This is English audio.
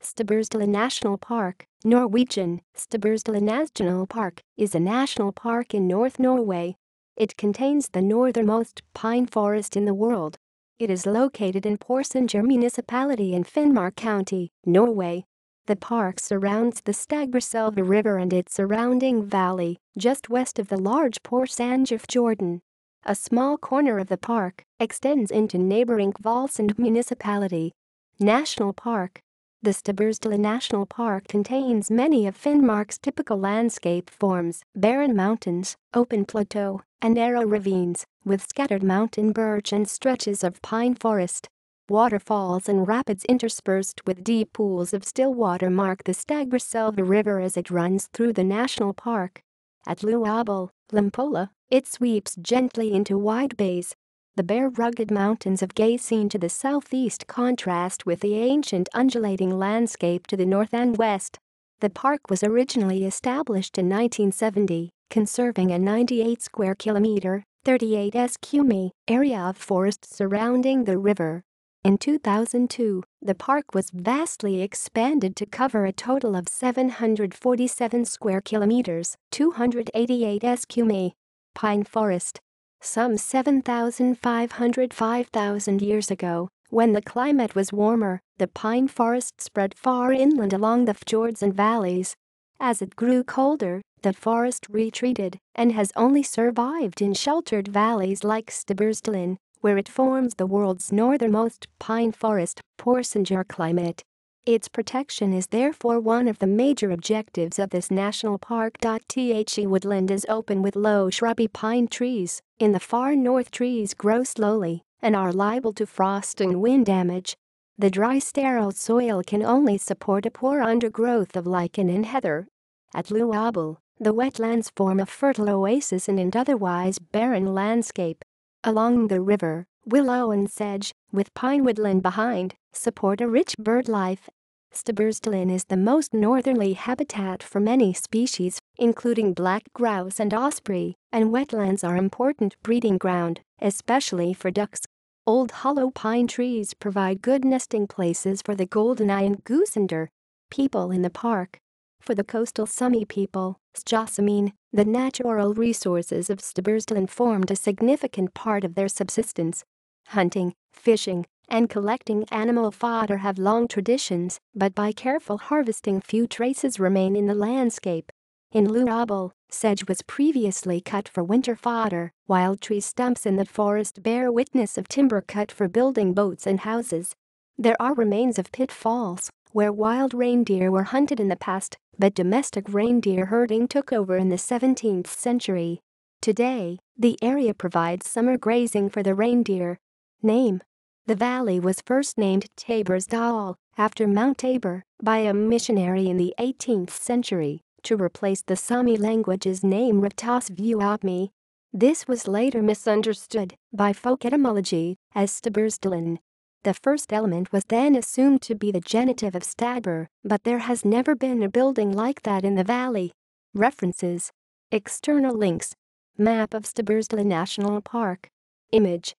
Stabbursdalen National Park, Norwegian, Stabbursdalen National Park, is a national park in North Norway. It contains the northernmost pine forest in the world. It is located in Porsanger Municipality in Finnmark County, Norway. The park surrounds the Stabburselva River and its surrounding valley, just west of the large Porsangerfjorden. A small corner of the park extends into neighboring Kvalsund Municipality. National Park. The Stabbursdalen National Park contains many of Finnmark's typical landscape forms: barren mountains, open plateau, and narrow ravines, with scattered mountain birch and stretches of pine forest. Waterfalls and rapids interspersed with deep pools of still water mark the Stabburselva River as it runs through the national park. At Luabel, Limpola, it sweeps gently into wide bays. The bare rugged mountains of Gay seen to the southeast contrast with the ancient undulating landscape to the north and west. The park was originally established in 1970, conserving a 98 square kilometer (38 sq.mi) area of forest surrounding the river. In 2002, the park was vastly expanded to cover a total of 747 square kilometers (288 sq.mi) pine forest. Some 7,500 years ago, when the climate was warmer, the pine forest spread far inland along the fjords and valleys. As it grew colder, the forest retreated and has only survived in sheltered valleys like Stabbursdalen, where it forms the world's northernmost pine forest. Porsanger climate. Its protection is therefore one of the major objectives of this national park. The woodland is open with low shrubby pine trees. In the far north, trees grow slowly and are liable to frost and wind damage. The dry sterile soil can only support a poor undergrowth of lichen and heather. At Luabel, the wetlands form a fertile oasis in an otherwise barren landscape. Along the river, willow and sedge, with pine woodland behind, support a rich bird life. Stabbursdalen is the most northerly habitat for many species, including black grouse and osprey, and wetlands are important breeding ground, especially for ducks. Old hollow pine trees provide good nesting places for the goldeneye and goosander. People in the park. For the coastal Sami people, the natural resources of Stabbursdalen formed a significant part of their subsistence. Hunting, fishing, and collecting animal fodder have long traditions, but by careful harvesting few traces remain in the landscape. In Luabel, sedge was previously cut for winter fodder, while tree stumps in the forest bear witness of timber cut for building boats and houses. There are remains of pitfalls, where wild reindeer were hunted in the past, but domestic reindeer herding took over in the 17th century. Today, the area provides summer grazing for the reindeer. Name. The valley was first named Stabbursdal, after Mount Tabor, by a missionary in the 18th century, to replace the Sami language's name Ratasvuopmi. This was later misunderstood, by folk etymology, as Stabbursdalen. The first element was then assumed to be the genitive of Stabbur, but there has never been a building like that in the valley. References. External links. Map of Stabbursdalen National Park. Image.